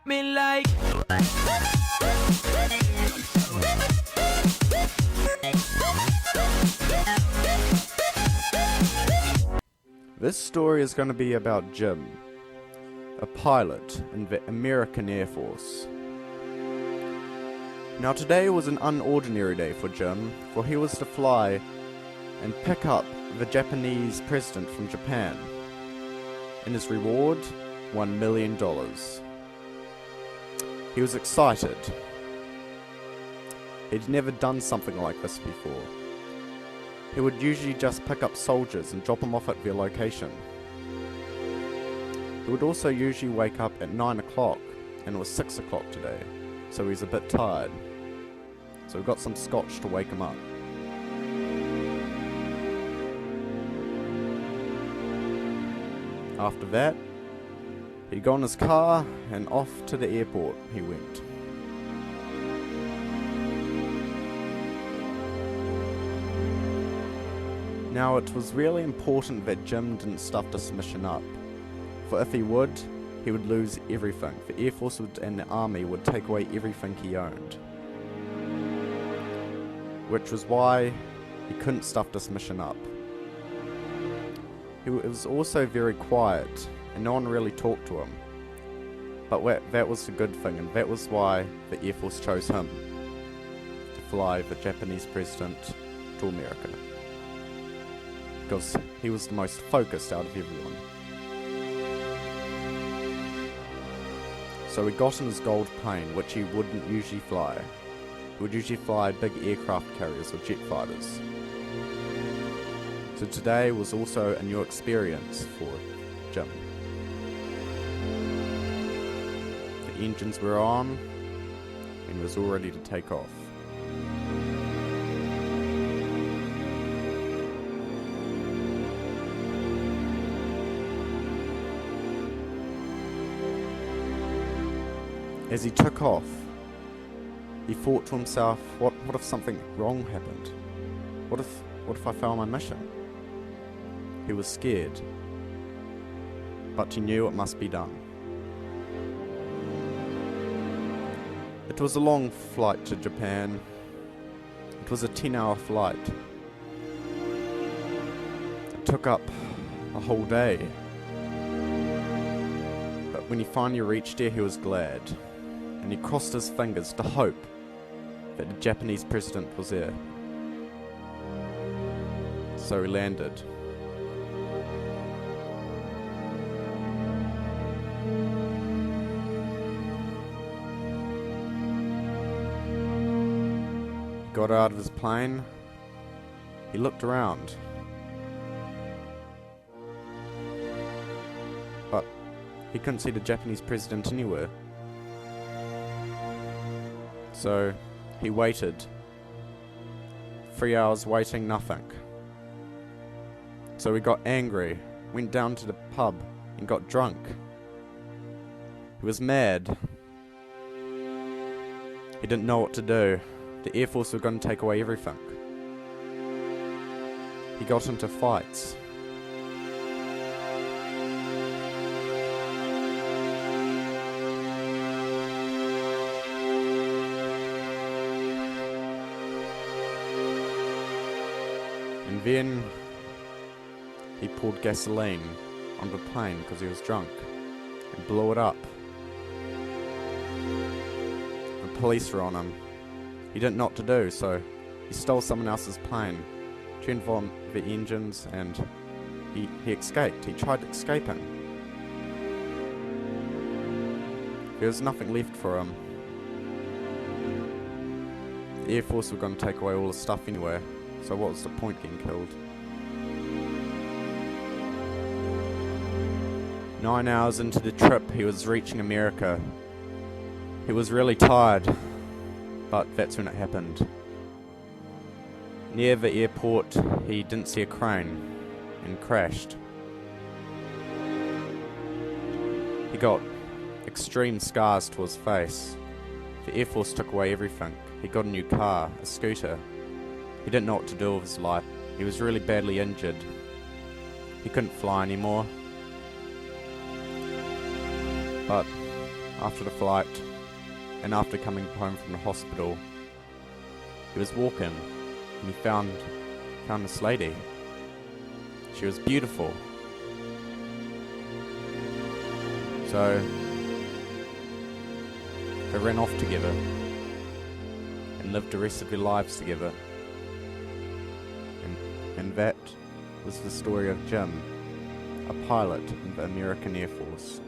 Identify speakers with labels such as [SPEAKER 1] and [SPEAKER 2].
[SPEAKER 1] me like.
[SPEAKER 2] This story is going to be about Jim, a pilot in the American Air Force. Now today was an unordinary day for Jim, for he was to fly and pick up the Japanese president from Japan. And his reward, $1 million. He was excited. He'd never done something like this before. He would usually just pick up soldiers and drop them off at their location. He would also usually wake up at 9 o'clock, and it was 6 o'clock today, so he's a bit tired. So we got some scotch to wake him up. After that, he'd go in his car and off to the airport he went. Now it was really important that Jim didn't stuff this mission up, for if he would lose everything. The Air Force and the Army would take away everything he owned. Which was why he couldn't stuff this mission up. It was also very quiet, and no one really talked to him. But that was the good thing, and that was why the Air Force chose him to fly the Japanese president to America. Because he was the most focused out of everyone. So he got in his gold plane, which he wouldn't usually fly. He would usually fly big aircraft carriers or jet fighters. So today was also a new experience for Jim. The engines were on, and he was all ready to take off. As he took off, he thought to himself, what if something wrong happened? What if I fail my mission? He was scared, but he knew it must be done. It was a long flight to Japan. It was a 10-hour flight. It took up a whole day. But when he finally reached there, he was glad. And he crossed his fingers to hope that the Japanese president was there. So he landed. He got out of his plane. He looked around. But he couldn't see the Japanese president anywhere. So he waited. 3 hours waiting, nothing. So he got angry, went down to the pub and got drunk. He was mad. He didn't know what to do. The Air Force were going to take away everything. He got into fights. And then he poured gasoline on the plane because he was drunk and blew it up. The police were on him. He didn't know what to do, so he stole someone else's plane, turned on the engines, and he escaped. He tried escaping. There was nothing left for him. The Air Force were going to take away all the stuff anyway. So what was the point getting killed? 9 hours into the trip, he was reaching America. He was really tired, but that's when it happened. Near the airport, he didn't see a crane and crashed. He got extreme scars to his face. The Air Force took away everything. He got a new car, a scooter. He didn't know what to do with his life. He was really badly injured. He couldn't fly anymore. But after the flight, and after coming home from the hospital, he was walking and he found this lady. She was beautiful. So they ran off together and lived the rest of their lives together. And that was the story of Jim, a pilot in the American Air Force.